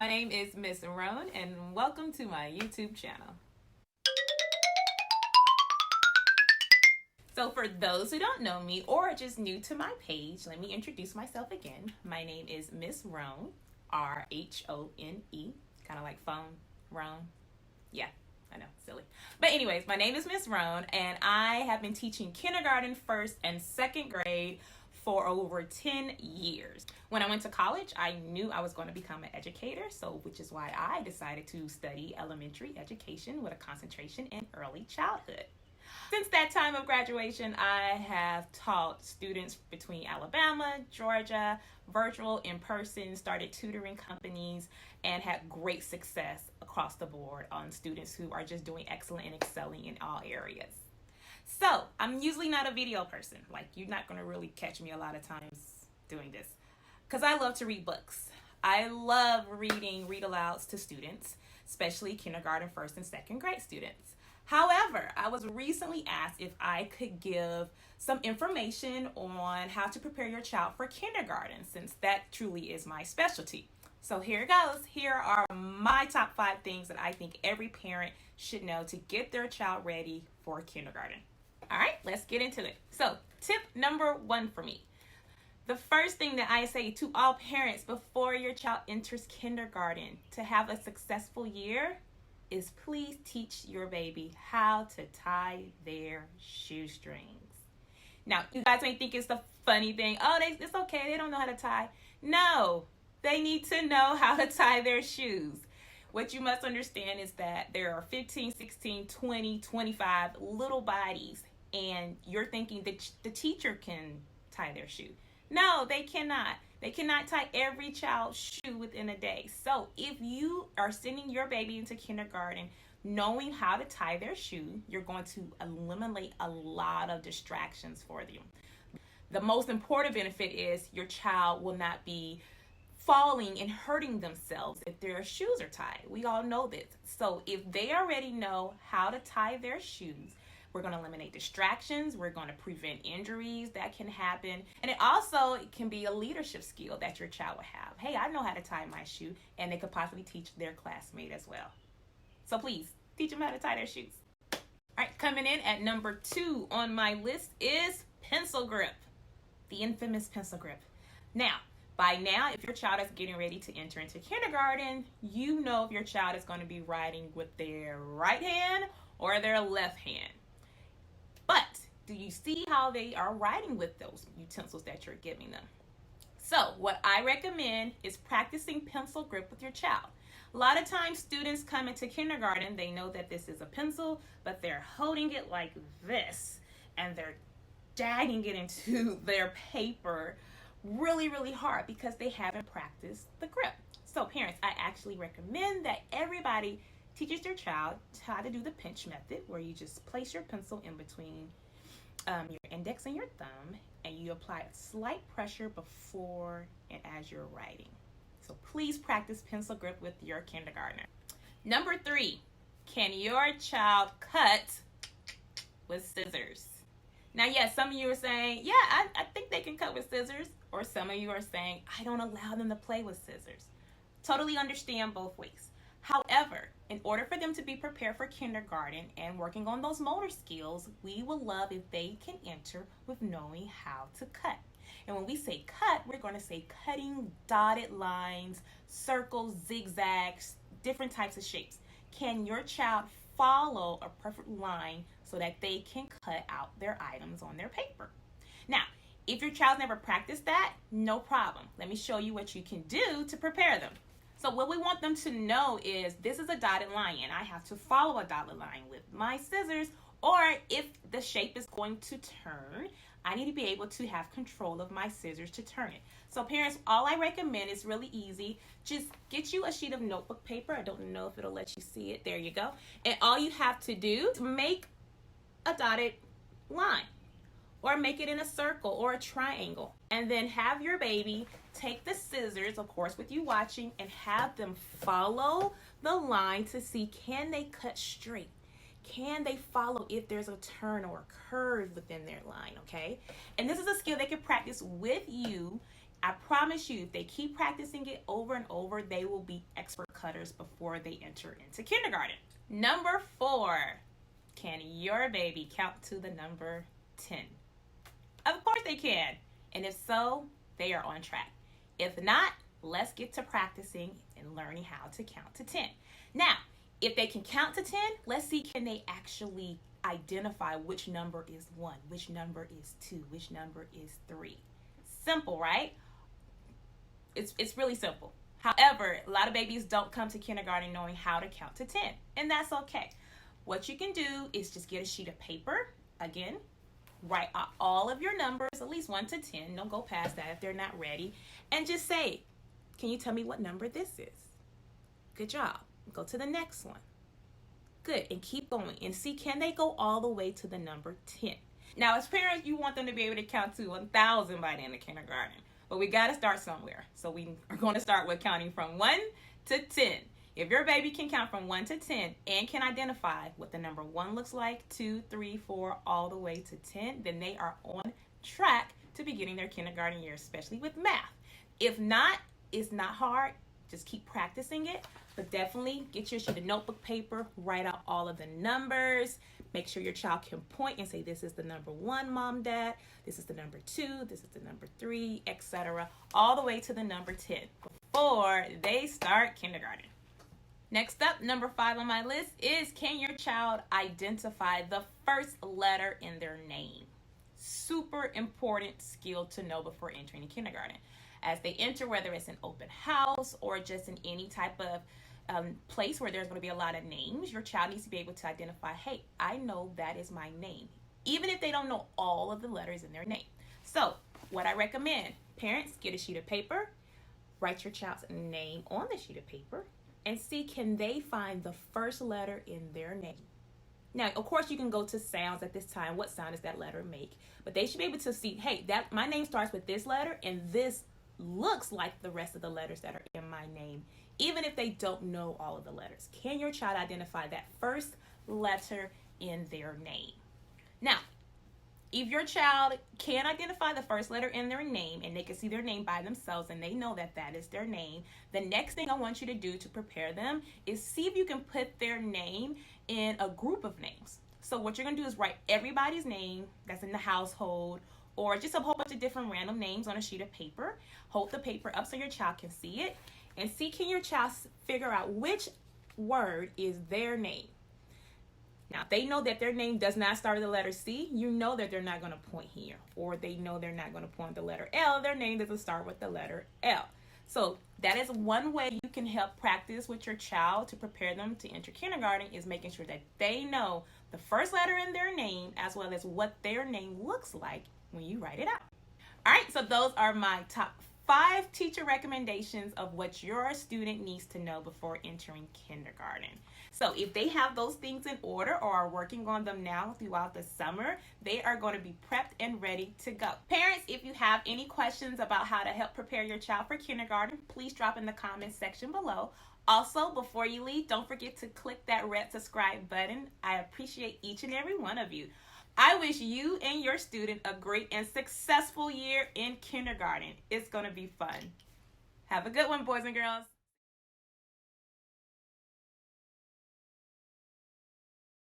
My name is Miss Rhone, and welcome to my YouTube channel. So for those who don't know me or are just new to my page, let me introduce myself again. My name is Miss Rhone, R-H-O-N-E, kind of like phone, Rhone. Yeah, I know, silly. But anyways, my name is Miss Rhone, and I have been teaching kindergarten, first, and second grade for over 10 years. When I went to college, I knew I was going to become an educator, which is why I decided to study elementary education with a concentration in early childhood. Since that time of graduation, I have taught students between Alabama, Georgia, virtual, in person, started tutoring companies, and had great success across the board on students who are just doing excellent and excelling in all areas. So I'm usually not a video person. Like, you're not going to really catch me a lot of times doing this because I love to read books. I love reading read-alouds to students, especially kindergarten, first, and second grade students. However, I was recently asked if I could give some information on how to prepare your child for kindergarten, since that truly is my specialty. So here it goes. Here are my top 5 things that I think every parent should know to get their child ready for kindergarten. All right, let's get into it. So tip number 1 for me. The first thing that I say to all parents before your child enters kindergarten to have a successful year is please teach your baby how to tie their shoestrings. Now, you guys may think it's the funny thing. Oh, it's okay. They don't know how to tie. No, they need to know how to tie their shoes. What you must understand is that there are 15, 16, 20, 25 little bodies, and you're thinking that the teacher can tie their shoe. No, they cannot. They cannot tie every child's shoe within a day. So if you are sending your baby into kindergarten knowing how to tie their shoe, you're going to eliminate a lot of distractions for them. The most important benefit is your child will not be falling and hurting themselves if their shoes are tied. We all know this. So if they already know how to tie their shoes, we're going to eliminate distractions. We're going to prevent injuries that can happen. And it can be a leadership skill that your child will have. Hey, I know how to tie my shoe, and they could possibly teach their classmate as well. So please, teach them how to tie their shoes. All right, coming in at number 2 on my list is pencil grip, the infamous pencil grip. Now, by now, if your child is getting ready to enter into kindergarten, you know if your child is going to be writing with their right hand or their left hand. But do you see how they are writing with those utensils that you're giving them? So what I recommend is practicing pencil grip with your child. A lot of times students come into kindergarten, they know that this is a pencil, but they're holding it like this, and they're dagging it into their paper really, really hard because they haven't practiced the grip. So parents, I actually recommend that everybody teaches their child how to do the pinch method, where you just place your pencil in between your index and your thumb, and you apply a slight pressure before and as you're writing. So please practice pencil grip with your kindergartner. Number 3, can your child cut with scissors? Now, yes, some of you are saying, yeah, I think they can cut with scissors, or some of you are saying, I don't allow them to play with scissors. Totally understand both ways. However, in order for them to be prepared for kindergarten and working on those motor skills, we would love if they can enter with knowing how to cut. And when we say cut, we're going to say cutting dotted lines, circles, zigzags, different types of shapes. Can your child follow a perfect line so that they can cut out their items on their paper? Now, if your child's never practiced that, no problem. Let me show you what you can do to prepare them. So what we want them to know is this is a dotted line, and I have to follow a dotted line with my scissors, or if the shape is going to turn, I need to be able to have control of my scissors to turn it. So parents, all I recommend is really easy. Just get you a sheet of notebook paper. I don't know if it'll let you see it. There you go. And all you have to do is make a dotted line, or make it in a circle or a triangle, and then have your baby take the scissors, of course with you watching, and have them follow the line to see, can they cut straight? Can they follow if there's a turn or a curve within their line, okay? And this is a skill they can practice with you I promise you, if they keep practicing it over and over, they will be expert cutters before they enter into kindergarten. Number 4, can your baby count to the number 10? Of course they can. And if so, they are on track. If not, let's get to practicing and learning how to count to 10. Now, if they can count to 10, let's see, can they actually identify which number is 1, which number is 2, which number is 3. Simple, right? It's really simple. However, a lot of babies don't come to kindergarten knowing how to count to 10, and that's okay. What you can do is just get a sheet of paper. Again, write out all of your numbers, at least 1 to 10. Don't go past that if they're not ready. And just say, can you tell me what number this is? Good job. Go to the next one. Good. And keep going. And see, can they go all the way to the number 10? Now, as parents, you want them to be able to count to 1,000 by the end of kindergarten. But we got to start somewhere. So we are going to start with counting from 1 to 10. If your baby can count from 1 to 10 and can identify what the number 1 looks like, 2, 3, 4, all the way to 10, then they are on track to beginning their kindergarten year, especially with math. If not, it's not hard. Just keep practicing it. But definitely get your sheet of notebook paper, write out all of the numbers. Make sure your child can point and say, this is the number 1, Mom, Dad. This is the number 2. This is the number 3, etc. All the way to the number 10 before they start kindergarten. Next up, number 5 on my list is, can your child identify the first letter in their name? Super important skill to know before entering kindergarten. As they enter, whether it's an open house or just in any type of place where there's going to be a lot of names, your child needs to be able to identify, hey, I know that is my name, even if they don't know all of the letters in their name. So what I recommend, parents, get a sheet of paper, write your child's name on the sheet of paper, and see, can they find the first letter in their name? Now, of course, you can go to sounds at this time. What sound does that letter make? But they should be able to see, hey, that my name starts with this letter, and this looks like the rest of the letters that are in my name, even if they don't know all of the letters. Can your child identify that first letter in their name? Now, if your child can identify the first letter in their name and they can see their name by themselves and they know that that is their name, the next thing I want you to do to prepare them is see if you can put their name in a group of names. So what you're going to do is write everybody's name that's in the household, or just a whole bunch of different random names on a sheet of paper. Hold the paper up so your child can see it, and see, can your child figure out which word is their name. Now, if they know that their name does not start with the letter C, you know that they're not going to point here. Or they know they're not going to point the letter L. Their name doesn't start with the letter L. So that is one way you can help practice with your child to prepare them to enter kindergarten, is making sure that they know the first letter in their name as well as what their name looks like when you write it out. All right, so those are my top 5 teacher recommendations of what your student needs to know before entering kindergarten. So if they have those things in order or are working on them now throughout the summer, they are going to be prepped and ready to go. Parents, if you have any questions about how to help prepare your child for kindergarten, please drop in the comments section below. Also, before you leave, don't forget to click that red subscribe button. I appreciate each and every one of you. I wish you and your student a great and successful year in kindergarten. It's going to be fun. Have a good one, boys and girls.